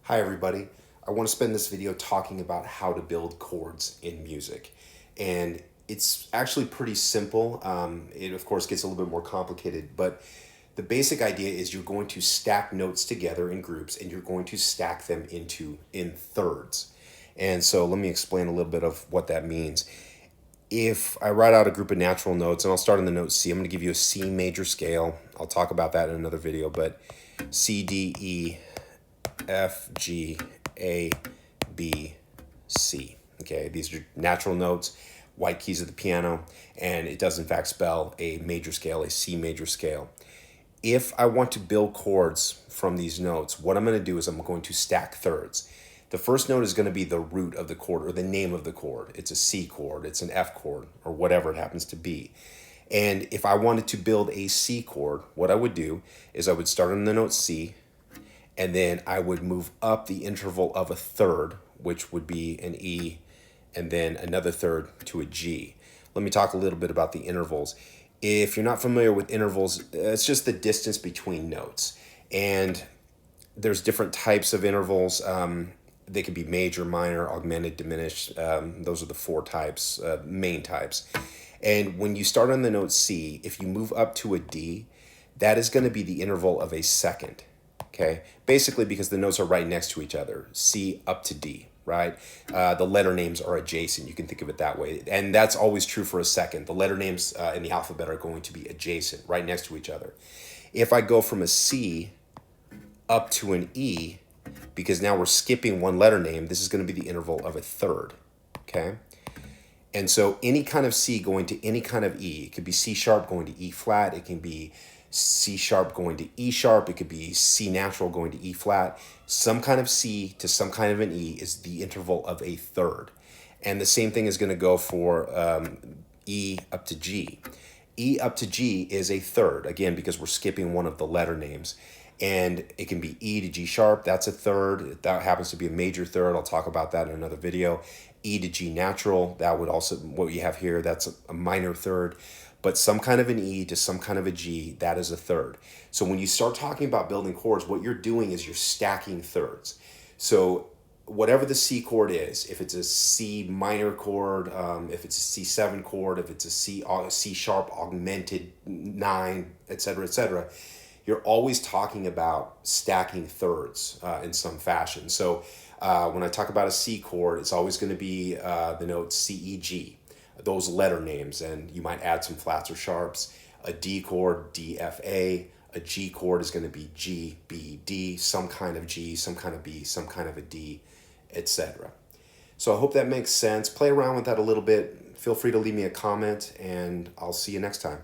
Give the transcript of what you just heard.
Hi everybody. I want to spend this video talking about how to build chords in music. And it's actually pretty simple. It of course gets a little bit more complicated, but the basic idea is you're going to stack notes together in groups and you're going to stack them in thirds. And so let me explain a little bit of what that means. If I write out a group of natural notes, and I'll start on the note C, I'm going to give you a C major scale. I'll talk about that in another video, but C, D, E, F, G, A, B, C. Okay, these are natural notes, white keys of the piano, and it does in fact spell a major scale, a C major scale. If I want to build chords from these notes, what I'm going to do is I'm going to stack thirds. The first note is going to be the root of the chord or the name of the chord. It's a C chord, it's an F chord, or whatever it happens to be. And if I wanted to build a C chord, what I would do is I would start on the note C, and then I would move up the interval of a third, which would be an E, and then another third to a G. Let me talk a little bit about the intervals. If you're not familiar with intervals, it's just the distance between notes. And there's different types of intervals. They could be major, minor, augmented, diminished. Those are the four types, main types. And when you start on the note C, if you move up to a D, that is going to be the interval of a second. Okay, basically because the notes are right next to each other, C up to D, right? The letter names are adjacent. You can think of it that way. And that's always true for a second. The letter names in the alphabet are going to be adjacent, right next to each other. If I go from a C up to an E, because now we're skipping one letter name, this is going to be the interval of a third, okay? And so any kind of C going to any kind of E, it could be C sharp going to E flat, it can be C sharp going to E sharp, it could be C natural going to E flat. Some kind of C to some kind of an E is the interval of a third. And the same thing is going to go for E up to G. E up to G is a third, again, because we're skipping one of the letter names. And it can be E to G sharp, that's a third. That happens to be a major third. I'll talk about that in another video. E to G natural, that would also, what you have here, that's a minor third. But some kind of an E to some kind of a G, that is a third. So when you start talking about building chords, what you're doing is you're stacking thirds. So whatever the C chord is, if it's a C minor chord, if it's a C7 chord, if it's a C sharp augmented 9, etc., you're always talking about stacking thirds in some fashion. So when I talk about a C chord, it's always going to be the note C, E, G, those letter names, and you might add some flats or sharps. A D chord, D, F, A. A G chord is going to be G, B, D, some kind of G, some kind of B, some kind of a D, etc. So I hope that makes sense. Play around with that a little bit. Feel free to leave me a comment, and I'll see you next time.